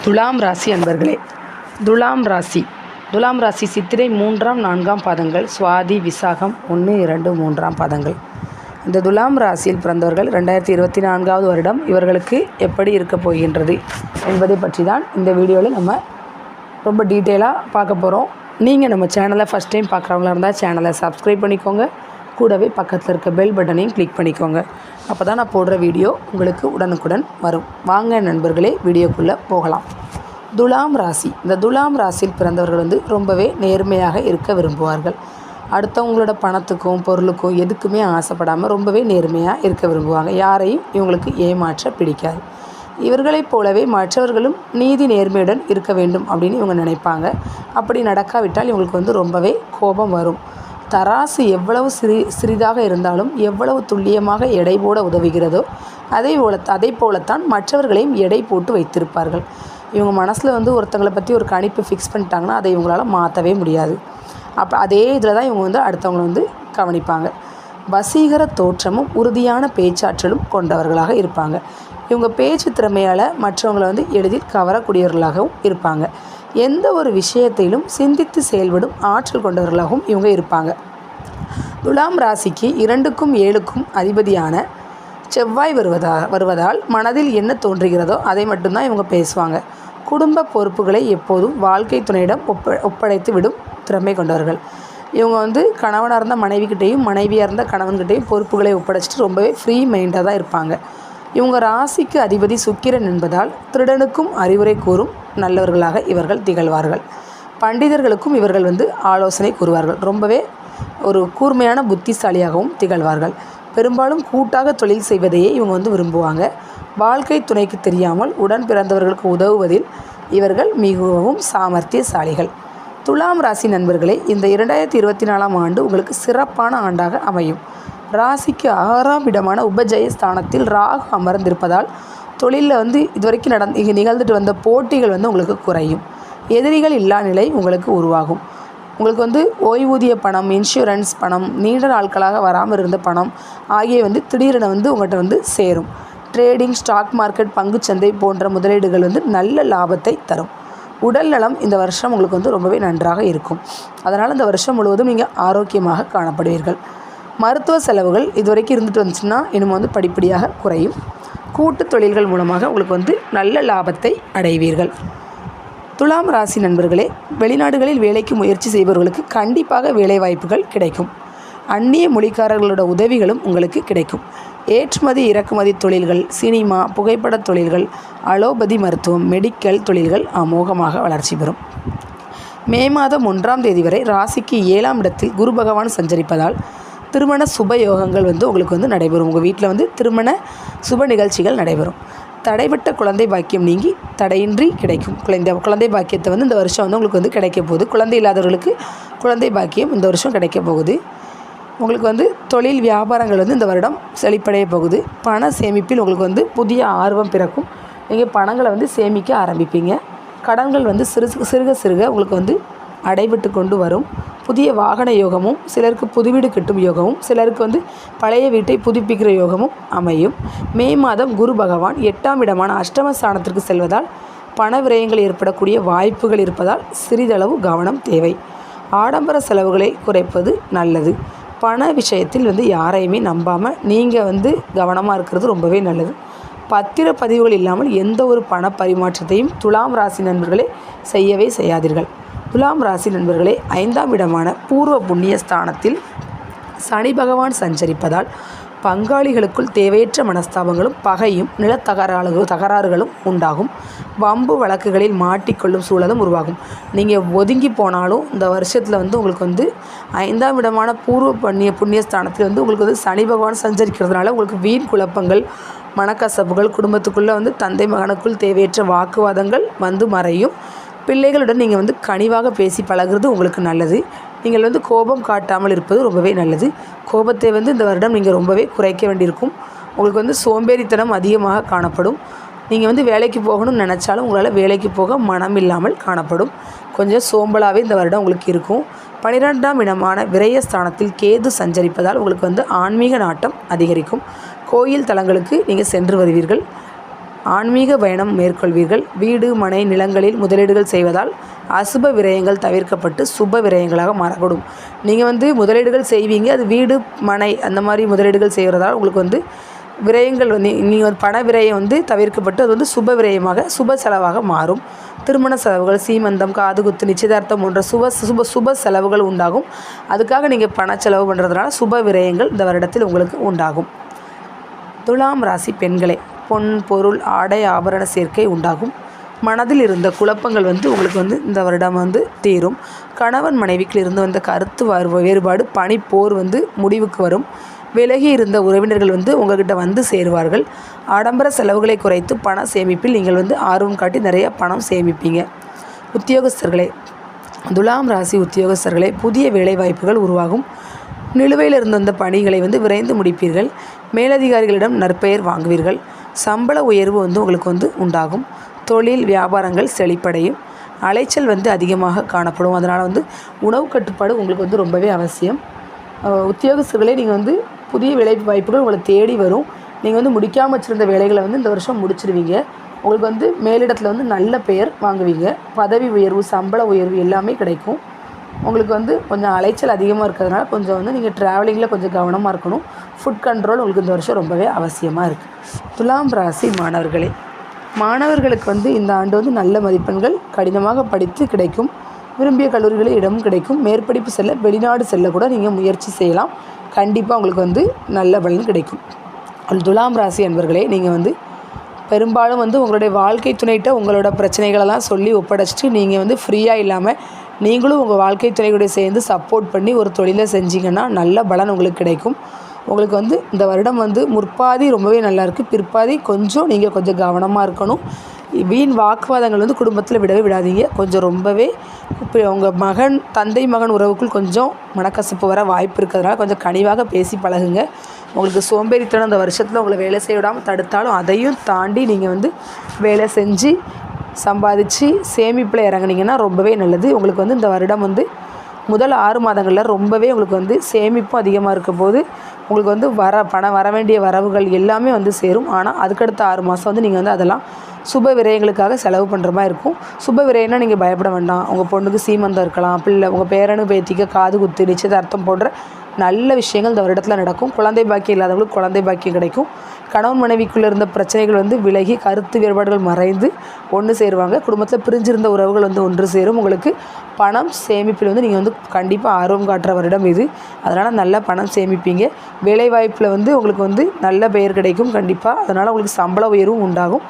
துலாம் ராசி அன்பர்களே, துலாம் ராசி சித்திரை 3ஆம் 4ஆம் பாதங்கள், சுவாதி விசாகம் 1, 2, 3ஆம் பாதங்கள். இந்த துலாம் ராசியில் பிறந்தவர்கள் 2024வது வருடம் இவர்களுக்கு எப்படி இருக்க போகின்றது என்பதை பற்றி தான் இந்த வீடியோவில் நம்ம ரொம்ப டீட்டெயிலாக பார்க்க போகிறோம். நீங்கள் நம்ம சேனலை ஃபஸ்ட் டைம் பார்க்குறவங்களா இருந்தால் சேனலை சப்ஸ்கிரைப் பண்ணிக்கோங்க. கூடவே பக்கத்தில் இருக்க பெல் பட்டனையும் கிளிக் பண்ணிக்கோங்க. அப்போ தான் நான் போடுற வீடியோ உங்களுக்கு உடனுக்குடன் வரும். வாங்க நண்பர்களே, வீடியோக்குள்ளே போகலாம். துலாம் ராசி. இந்த துலாம் ராசியில் பிறந்தவர்கள் ரொம்பவே நேர்மையாக இருக்க விரும்புவார்கள். அடுத்தவங்களோட பணத்துக்கும் பொருளுக்கும் எதுக்குமே ஆசைப்படாமல் ரொம்பவே நேர்மையாக இருக்க விரும்புவாங்க. யாரையும் இவங்களுக்கு ஏமாற்ற பிடிக்காது. இவர்களைப் போலவே மற்றவர்களும் நீதி நேர்மையுடன் இருக்க வேண்டும் அப்படின்னு இவங்க நினைப்பாங்க. அப்படி நடக்காவிட்டால் இவங்களுக்கு ரொம்பவே கோபம் வரும். தராசு எவ்வளவு சிறிதாக இருந்தாலும் எவ்வளவு துல்லியமாக எடை போட உதவுகிறதோ அதே போலத்தான் மற்றவர்களையும் எடை போட்டு வைத்திருப்பார்கள். இவங்க மனசில் ஒருத்தங்களை பற்றி ஒரு கணிப்பு ஃபிக்ஸ் பண்ணிட்டாங்கன்னா அதை இவங்களால் மாற்றவே முடியாது. அப்போ அதே இதில் தான் இவங்க அடுத்தவங்களை கவனிப்பாங்க. வசீகர தோற்றமும் உறுதியான பேச்சாற்றலும் கொண்டவர்களாக இருப்பாங்க. இவங்க பேச்சு திறமையால் மற்றவங்களை எளிதில் கவரக்கூடியவர்களாகவும் இருப்பாங்க. எந்த ஒரு விஷயத்திலும் சிந்தித்து செயல்படும் ஆற்றல் கொண்டவர்களாகவும் இவங்க இருப்பாங்க. துலாம் ராசிக்கு 2க்கும் 7க்கும் அதிபதியான செவ்வாய் வருவதால் மனதில் என்ன தோன்றுகிறதோ அதை மட்டும்தான் இவங்க பேசுவாங்க. குடும்ப பொறுப்புகளை எப்போதும் வாழ்க்கை துணையிடம் ஒப்படைத்து விடும் திறமை கொண்டவர்கள். இவங்க கணவனாக இருந்த மனைவிக்கிட்டேயும் மனைவியாக இருந்த கணவன்கிட்டையும் பொறுப்புகளை ஒப்படைச்சிட்டு ரொம்பவே ஃப்ரீ மைண்டாக தான் இருப்பாங்க. இவங்க ராசிக்கு அதிபதி சுக்கிரன் என்பதால் திருடனுக்கும் அறிவுரை கூறும் நல்லவர்களாக இவர்கள் திகழ்வார்கள். பண்டிதர்களுக்கும் இவர்கள் ஆலோசனை கூறுவார்கள். ரொம்பவே ஒரு கூர்மையான புத்திசாலியாகவும் திகழ்வார்கள். பெரும்பாலும் கூட்டாக தொழில் செய்வதையே இவங்க விரும்புவாங்க. வாழ்க்கை துணைக்கு தெரியாமல் உடன் பிறந்தவர்களுக்கு உதவுவதில் இவர்கள் மிகவும் சாமர்த்தியசாலிகள். துலாம் ராசி நண்பர்களே, இந்த 2024ஆம் ஆண்டு உங்களுக்கு சிறப்பான ஆண்டாக அமையும். ராசிக்கு 6ஆம் இடமான உபஜய ஸ்தானத்தில் ராகு அமர்ந்திருப்பதால் தொழிலில் இதுவரைக்கும் நிகழ்ந்துட்டு வந்த போட்டிகள் உங்களுக்கு குறையும். எதிரிகள் இல்லா நிலை உங்களுக்கு உருவாகும். உங்களுக்கு ஓய்வூதிய பணம், இன்சூரன்ஸ் பணம், நீண்ட நாட்களாக வராமல் இருந்த பணம் ஆகிய திடீரென உங்கள்கிட்ட சேரும். ட்ரேடிங், ஸ்டாக் மார்க்கெட், பங்குச்சந்தை போன்ற முதலீடுகள் நல்ல லாபத்தை தரும். உடல் நலம் இந்த வருஷம் உங்களுக்கு ரொம்பவே நன்றாக இருக்கும். அதனால் இந்த வருஷம் முழுவதும் நீங்கள் ஆரோக்கியமாக காணப்படுவீர்கள். மருத்துவ செலவுகள் இதுவரைக்கும் இருந்துட்டு வந்துச்சுன்னா இன்னும் படிப்படியாக குறையும். கூட்டு தொழில்கள் மூலமாக உங்களுக்கு நல்ல லாபத்தை அடைவீர்கள். துலாம் ராசி நண்பர்களே, வெளிநாடுகளில் வேலைக்கு முயற்சி செய்பவர்களுக்கு கண்டிப்பாக வேலைவாய்ப்புகள் கிடைக்கும். அந்நிய மொழிக்காரர்களோட உதவிகளும் உங்களுக்கு கிடைக்கும். ஏற்றுமதி இறக்குமதி தொழில்கள், சினிமா, புகைப்பட தொழில்கள், அலோபதி மருத்துவம், மெடிக்கல் தொழில்கள் அமோகமாக வளர்ச்சி பெறும். மே மாதம் 1ஆம் தேதி வரை ராசிக்கு 7ஆம் இடத்தில் குரு பகவான் சஞ்சரிப்பதால் திருமண சுப யோகங்கள் உங்களுக்கு நடைபெறும். உங்கள் வீட்டில் திருமண சுப நிகழ்ச்சிகள் நடைபெறும். தடைபட்ட குழந்தை பாக்கியம் நீங்கி தடையின்றி கிடைக்கும். குழந்தை பாக்கியத்தை இந்த வருஷம் உங்களுக்கு கிடைக்க போகுது. குழந்தை இல்லாதவர்களுக்கு குழந்தை பாக்கியம் இந்த வருஷம் கிடைக்க போகுது. உங்களுக்கு தொழில் வியாபாரங்கள் இந்த வருடம் செழிப்படைய போகுது. பண சேமிப்பில் உங்களுக்கு புதிய ஆர்வம் பிறக்கும். நீங்கள் பணங்களை சேமிக்க ஆரம்பிப்பீங்க. கடன்கள் சிறுக உங்களுக்கு அடைபட்டு கொண்டு வரும். புதிய வாகன யோகமும், சிலருக்கு புது வீடு கட்டும் யோகமும், சிலருக்கு பழைய வீட்டை புதுப்பிக்கிற யோகமும் அமையும். மே மாதம் குரு பகவான் 8ஆம் இடமான அஷ்டமஸ்தானத்திற்கு செல்வதால் பண விரயங்கள் ஏற்படக்கூடிய வாய்ப்புகள் இருப்பதால் சிறிதளவு கவனம் தேவை. ஆடம்பர செலவுகளை குறைப்பது நல்லது. பண விஷயத்தில் யாரையுமே நம்பாமல் நீங்கள் கவனமாக இருக்கிறது ரொம்பவே நல்லது. பத்திரப்பதிவுகள் இல்லாமல் எந்த ஒரு பண பரிமாற்றத்தையும் துலாம் ராசி நண்பர்களே செய்யவே செய்யாதீர்கள். துலாம் ராசி நண்பர்களே, 5ஆம் இடமான பூர்வ புண்ணிய ஸ்தானத்தில் சனி பகவான் சஞ்சரிப்பதால் பங்காளிகளுக்குள் தேவையற்ற மனஸ்தாபங்களும் பகையும் தகராறுகளும் உண்டாகும். வம்பு வழக்குகளில் மாட்டிக்கொள்ளும் சூழலும் உருவாகும். நீங்கள் ஒதுங்கி போனாலும் இந்த வருஷத்தில் உங்களுக்கு 5ஆம் இடமான பூர்வ புண்ணிய ஸ்தானத்தில் உங்களுக்கு சனி பகவான் சஞ்சரிக்கிறதுனால உங்களுக்கு வீண் குழப்பங்கள், மனக்கசப்புகள், குடும்பத்துக்குள்ளே தந்தை மகனுக்குள் தேவையற்ற வாக்குவாதங்கள் மறையும். பிள்ளைகளுடன் நீங்கள் கனிவாக பேசி பழகிறது உங்களுக்கு நல்லது. நீங்கள் கோபம் காட்டாமல் இருப்பது ரொம்பவே நல்லது. கோபத்தை இந்த வருடம் நீங்கள் ரொம்பவே குறைக்க வேண்டியிருக்கும். உங்களுக்கு சோம்பேறித்தனம் அதிகமாக காணப்படும். நீங்கள் வேலைக்கு போகணும்னு நினச்சாலும் உங்களால் வேலைக்கு போக மனம் இல்லாமல் காணப்படும். கொஞ்சம் சோம்பலாகவே இந்த வருடம் உங்களுக்கு இருக்கும். 12ஆம் இடமான விரயஸ்தானத்தில் கேது சஞ்சரிப்பதால் உங்களுக்கு ஆன்மீக நாட்டம் அதிகரிக்கும். கோயில் தலங்களுக்கு நீங்கள் சென்று வருவீர்கள். ஆன்மீக பயணம் மேற்கொள்வீர்கள். வீடு மனை நிலங்களில் முதலீடுகள் செய்வதால் அசுப விரயங்கள் தவிர்க்கப்பட்டு சுப விரயங்களாக மாறக்கூடும். நீங்கள் முதலீடுகள் செய்வீங்க, அது வீடு மனை அந்த மாதிரி முதலீடுகள் செய்கிறதால உங்களுக்கு விரயங்கள் நீங்கள் பண விரயம் தவிர்க்கப்பட்டு அது சுப விரயமாக சுப செலவாக மாறும். திருமண செலவுகள், சீமந்தம், காதுகுத்து, நிச்சயதார்த்தம் போன்ற சுப செலவுகள் உண்டாகும். அதுக்காக நீங்கள் பண செலவு பண்ணுறதுனால சுப விரயங்கள் இந்த வருடத்தில் உங்களுக்கு உண்டாகும். துலாம் ராசி பெண்களே, பொன் பொருள் ஆடை ஆபரண சேர்க்கை உண்டாகும். மனதில் இருந்த குழப்பங்கள் உங்களுக்கு இந்த வருடம் தீரும். கணவன் மனைவிக்கு இருந்து வந்த கருத்து வேறுபாடு பனிப்போர் முடிவுக்கு வரும். விலகி இருந்த உறவினர்கள் உங்கள்கிட்ட சேருவார்கள். ஆடம்பர செலவுகளை குறைத்து பண சேமிப்பில் நீங்கள் ஆர்வம் காட்டி நிறைய பணம் சேமிப்பீங்க. உத்தியோகஸ்தர்களே, துலாம் ராசி உத்தியோகஸ்தர்களே, புதிய வேலைவாய்ப்புகள் உருவாகும். நிலுவையில் இருந்த அந்த பணிகளை விரைந்து முடிப்பீர்கள். மேலதிகாரிகளிடம் நற்பெயர் வாங்குவீர்கள். சம்பள உயர்வு உங்களுக்கு உண்டாகும். தொழில் வியாபாரங்கள் செழிப்படையும். அலைச்சல் அதிகமாக காணப்படும். அதனால் உணவு கட்டுப்பாடு உங்களுக்கு ரொம்பவே அவசியம். உத்தியோகஸ்தர்களே, நீங்கள் புதிய வேலை வாய்ப்புகள் உங்களை தேடி வரும். நீங்கள் முடிக்காமல் வச்சுருந்த வேலைகளை இந்த வருஷம் முடிச்சிடுவீங்க. உங்களுக்கு மேலிடத்தில் நல்ல பெயர் வாங்குவீங்க. பதவி உயர்வு, சம்பள உயர்வு எல்லாமே கிடைக்கும். உங்களுக்கு கொஞ்சம் அலைச்சல் அதிகமாக இருக்கிறதுனால கொஞ்சம் நீங்கள் ட்ராவலிங்கில் கொஞ்சம் கவனமாக இருக்கணும். ஃபுட் கண்ட்ரோல் உங்களுக்கு இந்த வருஷம் ரொம்பவே அவசியமாக இருக்குது. துலாம் ராசி மாணவர்களுக்கு இந்த ஆண்டு நல்ல மதிப்பெண்கள் கடினமாக படித்து கிடைக்கும். விரும்பிய கல்லூரிகளில் இடமும் கிடைக்கும். மேற்படிப்பு செல்ல வெளிநாடு செல்லக்கூட நீங்கள் முயற்சி செய்யலாம். கண்டிப்பாக உங்களுக்கு நல்ல பலன் கிடைக்கும். துலாம் ராசி அன்பர்களே, நீங்கள் பெரும்பாலும் உங்களுடைய வாழ்க்கை துணைகிட்ட உங்களோட பிரச்சனைகளெல்லாம் சொல்லி ஒப்படைச்சிட்டு நீங்கள் ஃப்ரீயாக இல்லாமல் நீங்களும் உங்கள் வாழ்க்கை துணையோட சேர்ந்து சப்போர்ட் பண்ணி ஒரு தொழிலை செஞ்சிங்கன்னா நல்ல பலன் உங்களுக்கு கிடைக்கும். உங்களுக்கு இந்த வருடம் முற்பாதி ரொம்பவே நல்லாயிருக்கு. பிற்பாதி நீங்கள் கொஞ்சம் கவனமாக இருக்கணும். வீண் வாக்குவாதங்கள் குடும்பத்தில் விடவே விடாதீங்க. கொஞ்சம் ரொம்பவே இப்போ உங்கள் தந்தை மகன் உறவுக்குள் கொஞ்சம் மனக்கசப்பு வர வாய்ப்பு இருக்கிறதுனால கொஞ்சம் கனிவாக பேசி பழகுங்க. உங்களுக்கு சோம்பேறித்தனம் இந்த வருஷத்தில் உங்களை வேலை செய்ய விடாமல் தடுத்தாலும் அதையும் தாண்டி நீங்கள் வேலை செஞ்சு சம்பாதிச்சு சேமிப்பில் இறங்குனீங்கன்னா ரொம்பவே நல்லது. உங்களுக்கு இந்த வருடம் முதல் 6 மாதங்களில் ரொம்பவே உங்களுக்கு சேமிப்பும் அதிகமாக இருக்க போது உங்களுக்கு வர வேண்டிய வரவுகள் எல்லாமே சேரும். ஆனால் அதுக்கடுத்த 6 மாதம் நீங்கள் அதெல்லாம் சுப விரயங்களுக்காக செலவு பண்ணுற மாதிரி இருக்கும். சுப விரயம்னா நீங்கள் பயப்பட வேண்டாம். உங்கள் பொண்ணுக்கு சீமந்தம் இருக்கலாம், பிள்ளை உங்கள் பேரனு பேத்திக்கு காது குத்து, நிச்சயதார்த்தம் போன்ற நல்ல விஷயங்கள் இந்த வருடத்தில் நடக்கும். குழந்தை பாக்கியம் இல்லாதவங்களுக்கு குழந்தை பாக்கியம் கிடைக்கும். கணவன் மனைவிக்குள்ளே இருந்த பிரச்சனைகள் விலகி கருத்து வேறுபாடுகள் மறைந்து ஒன்று சேருவாங்க. குடும்பத்தில் பிரிஞ்சிருந்த உறவுகள் ஒன்று சேரும். உங்களுக்கு பணம் சேமிப்பில் நீங்கள் கண்டிப்பாக ஆர்வம் காட்டுற வருடம் இது. அதனால் நல்ல பணம் சேமிப்பீங்க. வேலைவாய்ப்பில் உங்களுக்கு நல்ல பெயர் கிடைக்கும் கண்டிப்பாக. அதனால் உங்களுக்கு சம்பள உயர்வும் உண்டாகும்.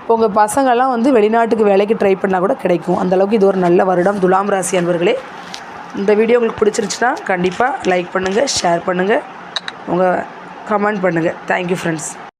இப்போ உங்கள் பசங்கள்லாம் வெளிநாட்டுக்கு வேலைக்கு ட்ரை பண்ணால் கூட கிடைக்கும். அந்தளவுக்கு இது ஒரு நல்ல வருடம். துலாம் ராசி அன்பர்களே, இந்த வீடியோ உங்களுக்கு பிடிச்சிருந்துச்சுன்னா கண்டிப்பாக லைக் பண்ணுங்கள், ஷேர் பண்ணுங்கள், உங்கள் கமெண்ட் பண்ணுங்கள். Thank you friends.